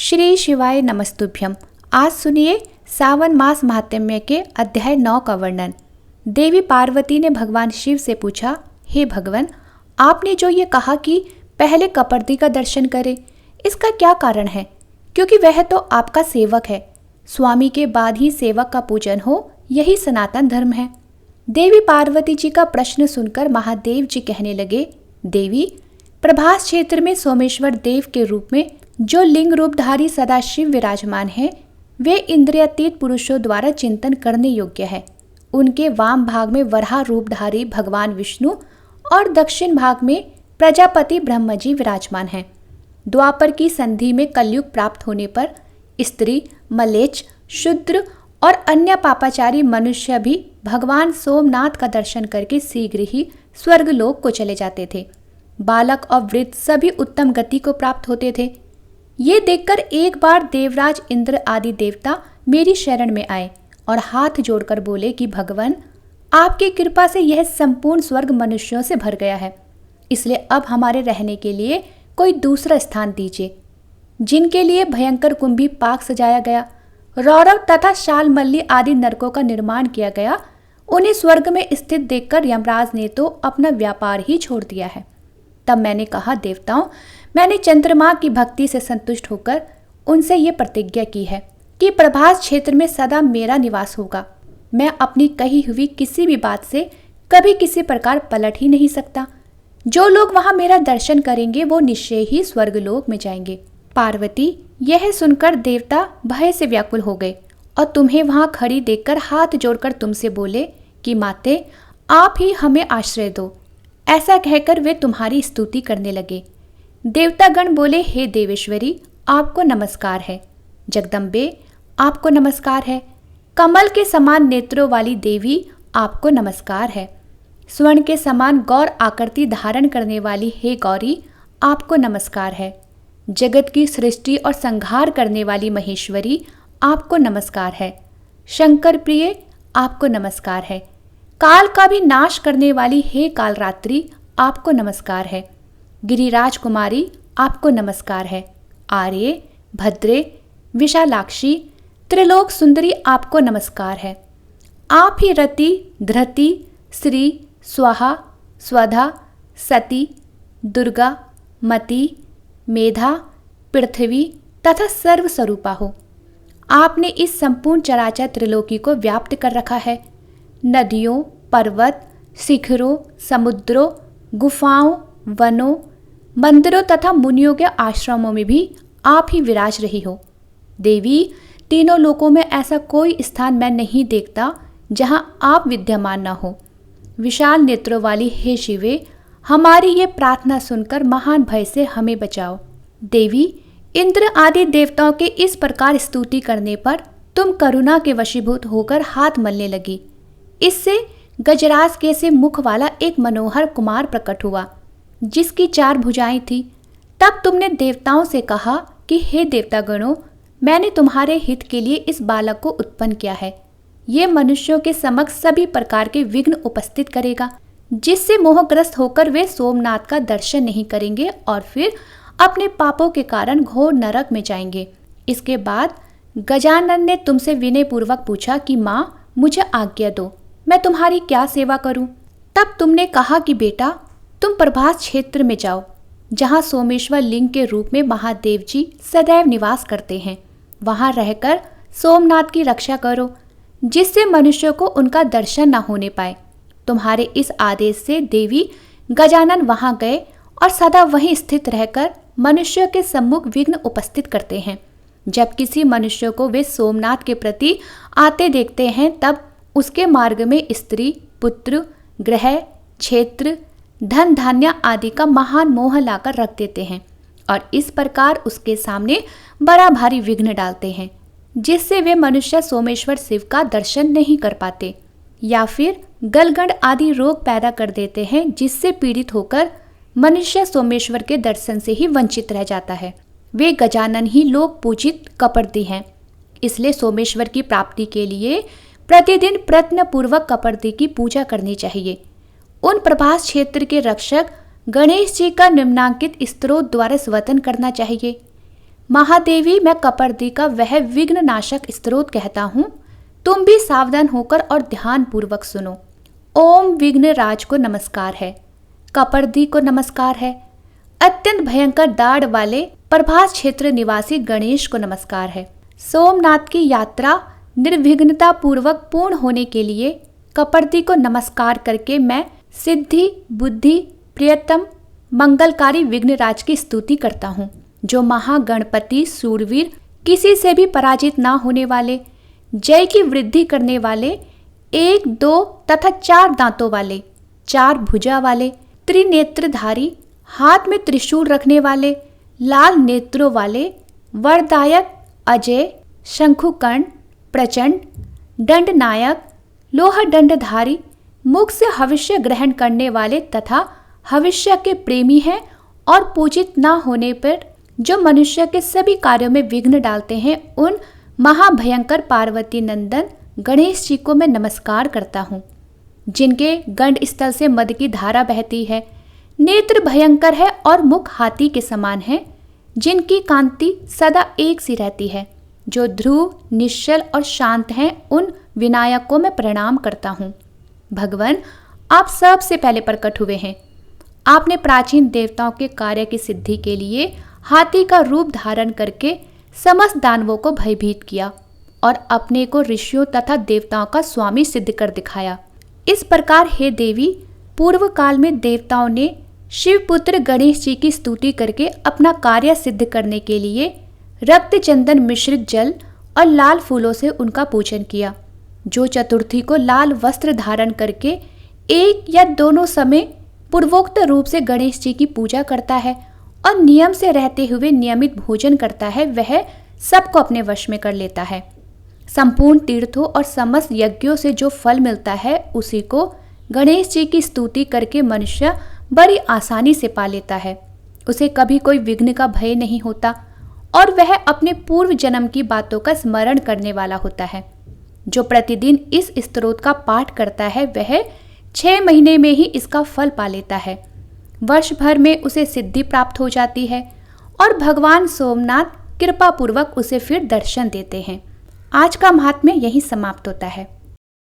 श्री शिवाय नमस्तुभ्यम। आज सुनिए सावन मास महात्म्य के अध्याय 9 का वर्णन। देवी पार्वती ने भगवान शिव से पूछा, हे भगवान, आपने जो ये कहा कि पहले कपर्दी का दर्शन करें, इसका क्या कारण है? क्योंकि वह तो आपका सेवक है। स्वामी के बाद ही सेवक का पूजन हो, यही सनातन धर्म है। देवी पार्वती जी का प्रश्न सुनकर महादेव जी कहने लगे, देवी, प्रभास क्षेत्र में सोमेश्वर देव के रूप में जो लिंग रूपधारी सदाशिव विराजमान है, वे इंद्रियातीत पुरुषों द्वारा चिंतन करने योग्य है। उनके वाम भाग में वराह रूपधारी भगवान विष्णु और दक्षिण भाग में प्रजापति ब्रह्म जी विराजमान हैं। द्वापर की संधि में कलयुग प्राप्त होने पर स्त्री, मलेच्छ, शूद्र और अन्य पापाचारी मनुष्य भी भगवान सोमनाथ का दर्शन करके शीघ्र ही स्वर्गलोक को चले जाते थे। बालक और वृद्ध सभी उत्तम गति को प्राप्त होते थे। ये देखकर एक बार देवराज इंद्र आदि देवता मेरी शरण में आए और हाथ जोड़कर बोले कि भगवान, आपकी कृपा से यह संपूर्ण स्वर्ग मनुष्यों से भर गया है, इसलिए अब हमारे रहने के लिए कोई दूसरा स्थान दीजिए। जिनके लिए भयंकर कुंभी पाक सजाया गया, रौरव तथा शालमल्ली आदि नरकों का निर्माण किया गया, उन्हें स्वर्ग में स्थित देखकर यमराज ने तो अपना व्यापार ही छोड़ दिया है। तब मैंने कहा, देवताओं, मैंने चंद्रमा की भक्ति से संतुष्ट होकर उनसे ये प्रतिज्ञा की है कि प्रभास क्षेत्र में सदा मेरा निवास होगा। मैं अपनी कही हुई किसी भी बात से कभी किसी प्रकार पलट ही नहीं सकता। जो लोग वहां मेरा दर्शन करेंगे वो निश्चय ही स्वर्गलोक में जाएंगे। पार्वती, यह सुनकर देवता भय से व्याकुल हो गए और तुम्हें वहां खड़ी देखकर हाथ जोड़कर तुमसे बोले कि माते, आप ही हमें आश्रय दो। ऐसा कहकर वे तुम्हारी स्तुति करने लगे। देवतागण बोले, हे देवेश्वरी, आपको नमस्कार है। जगदम्बे, आपको नमस्कार है। कमल के समान नेत्रों वाली देवी, आपको नमस्कार है। स्वर्ण के समान गौर आकृति धारण करने वाली हे गौरी, आपको नमस्कार है। जगत की सृष्टि और संहार करने वाली महेश्वरी, आपको नमस्कार है। शंकर प्रिय, आपको नमस्कार है। काल का भी नाश करने वाली हे कालरात्रि, आपको नमस्कार है। गिरिराज कुमारी, आपको नमस्कार है। आर्य, भद्रे, विशालाक्षी, त्रिलोक सुंदरी, आपको नमस्कार है। आप ही रति, धृति, श्री, स्वाहा, स्वधा, सती, दुर्गा, मति, मेधा, पृथ्वी तथा सर्वस्वरूपा हो। आपने इस संपूर्ण चराचर त्रिलोकी को व्याप्त कर रखा है। नदियों, पर्वत, शिखरों, समुद्रों, गुफाओं, वनों, मंदिरों तथा मुनियों के आश्रमों में भी आप ही विराज रही हो। देवी, तीनों लोकों में ऐसा कोई स्थान मैं नहीं देखता जहां आप विद्यमान न हो। विशाल नेत्रों वाली हे शिवे, हमारी ये प्रार्थना सुनकर महान भय से हमें बचाओ। देवी, इंद्र आदि देवताओं के इस प्रकार स्तुति करने पर तुम करुणा के वशीभूत होकर हाथ मलने लगी। इससे गजराज के से मुख वाला एक मनोहर कुमार प्रकट हुआ, जिसकी 4 भुजाएं थी। तब तुमने देवताओं से कहा कि हे देवतागणों, मैंने तुम्हारे हित के लिए इस बालक को उत्पन्न किया है। ये मनुष्यों के समक्ष सभी प्रकार के विघ्न उपस्थित करेगा, जिससे मोहग्रस्त होकर वे सोमनाथ का दर्शन नहीं करेंगे और फिर अपने पापों के कारण घोर नरक में जाएंगे। इसके बाद गजानन ने तुमसे विनय पूर्वक पूछा कि माँ, मुझे आज्ञा दो, मैं तुम्हारी क्या सेवा करूं? तब तुमने कहा कि बेटा, तुम प्रभास क्षेत्र में जाओ, जहां सोमेश्वर लिंग के रूप में महादेव जी सदैव निवास करते हैं। वहां रहकर सोमनाथ की रक्षा करो, जिससे मनुष्यों को उनका दर्शन न होने पाए। तुम्हारे इस आदेश से देवी गजानन वहां गए और सदा वहीं स्थित रहकर मनुष्यों के सम्मुख विघ्न उपस्थित करते हैं। जब किसी मनुष्य को वे सोमनाथ के प्रति आते देखते हैं, तब उसके मार्ग में स्त्री, पुत्र, ग्रह, क्षेत्र, धन धान्य आदि का महान मोह लाकर रख देते हैं और इस प्रकार उसके सामने बड़ा भारी विघ्न डालते हैं, जिससे वे मनुष्य सोमेश्वर शिव का दर्शन नहीं कर पाते, या फिर गलगंड आदि रोग पैदा कर देते हैं, जिससे पीड़ित होकर मनुष्य सोमेश्वर के दर्शन से ही वंचित रह जाता है। वे गजानन ही लोक पूजित कपर्दी हैं, इसलिए सोमेश्वर की प्राप्ति के लिए प्रतिदिन प्रयत्न पूर्वक कपर्दी की पूजा करनी चाहिए। उन प्रभास क्षेत्र के रक्षक गणेश जी का निम्नांकित स्तोत्र द्वारा स्वतन करना चाहिए। महादेवी, मैं कपर्दी का वह विघ्न नाशक स्त्रोत कहता हूँ। तुम भी सावधान होकर और ध्यान पूर्वक सुनो। ओम विघ्न राज को नमस्कार है, कपर्दी को नमस्कार है, अत्यंत भयंकर दाढ़ वाले प्रभास क्षेत्र निवासी गणेश को नमस्कार है। सोमनाथ की यात्रा निर्विघ्नता पूर्वक पूर्ण होने के लिए कपर्दी को नमस्कार करके मैं सिद्धि, बुद्धि, प्रियतम, मंगलकारी विघ्नराज की स्तुति करता हूँ, जो महागणपति, सूरवीर, किसी से भी पराजित ना होने वाले, जय की वृद्धि करने वाले, 1, 2 तथा 4 दांतों वाले, 4 भुजा वाले, त्रिनेत्रधारी, हाथ में त्रिशूल रखने वाले, लाल नेत्रों वाले, वरदायक, अजय, शंखुकर्ण, प्रचंड, दंडनायक, लोहा दंडधारी, मुख से हविष्य ग्रहण करने वाले तथा हविष्य के प्रेमी हैं और पूजित ना होने पर जो मनुष्य के सभी कार्यों में विघ्न डालते हैं, उन महाभयंकर पार्वती नंदन गणेश जी को मैं नमस्कार करता हूँ, जिनके गंड स्थल से मद की धारा बहती है, नेत्र भयंकर है और मुख हाथी के समान है, जिनकी कांति सदा एक सी रहती है, जो ध्रुव, निश्चल और शांत हैं, उन विनायक को मैं प्रणाम करता हूँ। भगवान, आप सबसे पहले प्रकट हुए हैं। आपने प्राचीन देवताओं के कार्य की सिद्धि के लिए हाथी का रूप धारण करके समस्त दानवों को भयभीत किया और अपने को ऋषियों तथा देवताओं का स्वामी सिद्ध कर दिखाया। इस प्रकार हे देवी, पूर्व काल में देवताओं ने शिवपुत्र गणेश जी की स्तुति करके अपना कार्य सिद्ध करने के लिए रक्त चंदन मिश्रित जल और लाल फूलों से उनका पूजन किया। जो चतुर्थी को लाल वस्त्र धारण करके एक या दोनों समय पूर्वोक्त रूप से गणेश जी की पूजा करता है और नियम से रहते हुए नियमित भोजन करता है, वह सबको अपने वश में कर लेता है। संपूर्ण तीर्थों और समस्त यज्ञों से जो फल मिलता है, उसी को गणेश जी की स्तुति करके मनुष्य बड़ी आसानी से पा लेता है। उसे कभी कोई विघ्न का भय नहीं होता और वह अपने पूर्व जन्म की बातों का स्मरण करने वाला होता है। जो प्रतिदिन इस स्तोत्र का पाठ करता है, वह 6 महीने में ही इसका फल पा लेता है। वर्ष भर में उसे सिद्धि प्राप्त हो जाती है और भगवान सोमनाथ कृपा पूर्वक उसे फिर दर्शन देते हैं। आज का महात्म्य यहीं समाप्त होता है।